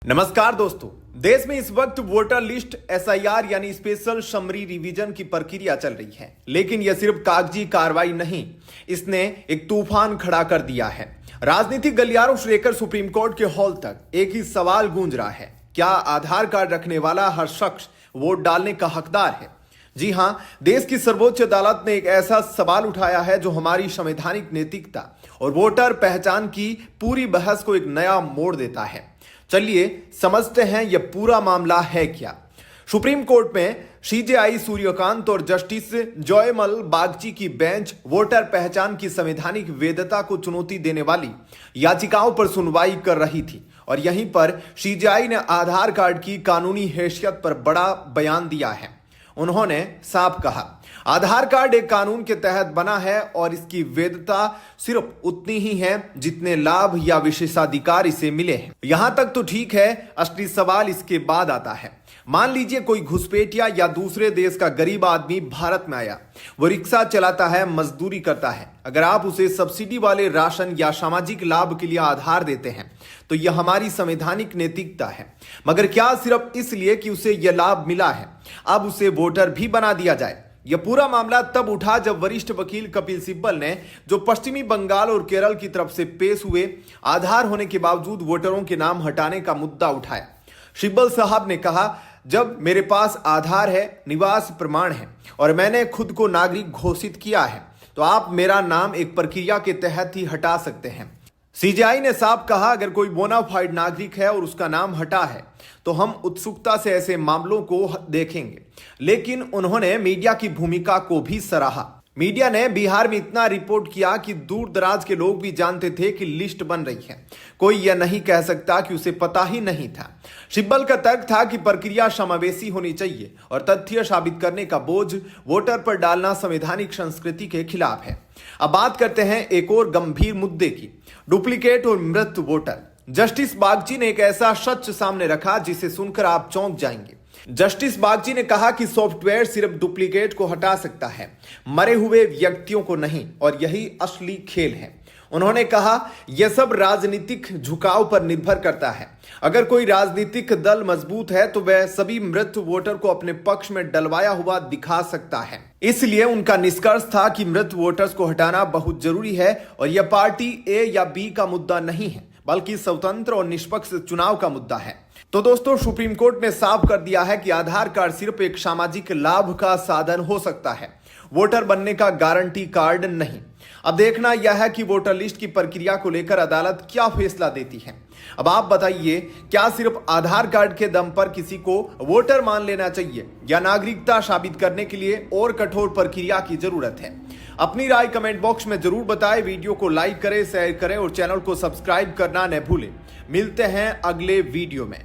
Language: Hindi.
नमस्कार दोस्तों, देश में इस वक्त वोटर लिस्ट एसआईआर यानी स्पेशल समरी रिवीजन की प्रक्रिया चल रही है। लेकिन यह सिर्फ कागजी कार्रवाई नहीं, इसने एक तूफान खड़ा कर दिया है। राजनीतिक गलियारों से लेकर सुप्रीम कोर्ट के हॉल तक एक ही सवाल गूंज रहा है, क्या आधार कार्ड रखने वाला हर शख्स वोट डालने का हकदार है? जी हां, देश की सर्वोच्च अदालत ने एक ऐसा सवाल उठाया है जो हमारी संवैधानिक नैतिकता और वोटर पहचान की पूरी बहस को एक नया मोड़ देता है। चलिए समझते हैं यह पूरा मामला है क्या। सुप्रीम कोर्ट में सीजेआई सूर्यकांत और जस्टिस जयमल बागची की बेंच वोटर पहचान की संवैधानिक वैधता को चुनौती देने वाली याचिकाओं पर सुनवाई कर रही थी और यहीं पर सीजेआई ने आधार कार्ड की कानूनी हैसियत पर बड़ा बयान दिया है। उन्होंने साफ कहा, आधार कार्ड एक कानून के तहत बना है और इसकी वैधता सिर्फ उतनी ही है जितने लाभ या विशेषाधिकार इसे मिले हैं। यहां तक तो ठीक है, असली सवाल इसके बाद आता है। मान लीजिए कोई घुसपैठिया या दूसरे देश का गरीब आदमी भारत में आया, वो रिक्शा चलाता है, मजदूरी करता है। अगर आप उसे सब्सिडी वाले राशन या सामाजिक लाभ के लिए आधार देते हैं तो यह हमारी संवैधानिक नैतिकता है। मगर क्या सिर्फ इसलिए कि उसे यह लाभ मिला है अब उसे वोटर भी बना दिया जाए? यह पूरा मामला तब उठा जब वरिष्ठ वकील कपिल सिब्बल ने, जो पश्चिमी बंगाल और केरल की तरफ से पेश हुए, आधार होने के बावजूद वोटरों के नाम हटाने का मुद्दा उठाया। सिब्बल साहब ने कहा, जब मेरे पास आधार है, निवास प्रमाण है और मैंने खुद को नागरिक घोषित किया है तो आप मेरा नाम एक प्रक्रिया के तहत ही हटा सकते हैं। सीजेआई ने साफ कहा, अगर कोई बोनाफाइड नागरिक है और उसका नाम हटा है तो हम उत्सुकता से ऐसे मामलों को देखेंगे। लेकिन उन्होंने मीडिया की भूमिका को भी सराहा। मीडिया ने बिहार में इतना रिपोर्ट किया कि दूर दराज के लोग भी जानते थे कि लिस्ट बन रही है। कोई यह नहीं कह सकता कि उसे पता ही नहीं था। सिब्बल का तर्क था कि प्रक्रिया समावेशी होनी चाहिए और तथ्य साबित करने का बोझ वोटर पर डालना संवैधानिक संस्कृति के खिलाफ है। अब बात करते हैं एक और गंभीर मुद्दे की, डुप्लीकेट और मृत वोटर। जस्टिस बागची ने एक ऐसा सच सामने रखा जिसे सुनकर आप चौंक जाएंगे। जस्टिस बागची ने कहा कि सॉफ्टवेयर सिर्फ डुप्लीकेट को हटा सकता है, मरे हुए व्यक्तियों को नहीं, और यही असली खेल है। उन्होंने कहा, यह सब राजनीतिक झुकाव पर निर्भर करता है। अगर कोई राजनीतिक दल मजबूत है तो वह सभी मृत वोटर को अपने पक्ष में डलवाया हुआ दिखा सकता है। इसलिए उनका निष्कर्ष था कि मृत वोटर्स को हटाना बहुत जरूरी है और यह पार्टी ए या बी का मुद्दा नहीं है, बल्कि स्वतंत्र और निष्पक्ष चुनाव का मुद्दा है। तो दोस्तों, सुप्रीम कोर्ट ने साफ कर दिया है कि आधार कार्ड सिर्फ एक सामाजिक लाभ का साधन हो सकता है, वोटर बनने का गारंटी कार्ड नहीं। अब देखना यह है कि वोटर लिस्ट की प्रक्रिया को लेकर अदालत क्या फैसला देती है। अब आप बताइए, क्या सिर्फ आधार कार्ड के दम पर किसी को वोटर मान लेना चाहिए या नागरिकता साबित करने के लिए और कठोर प्रक्रिया की जरूरत है? अपनी राय कमेंट बॉक्स में जरूर बताएं। वीडियो को लाइक करें, शेयर करें और चैनल को सब्सक्राइब करना न भूलें। मिलते हैं अगले वीडियो में।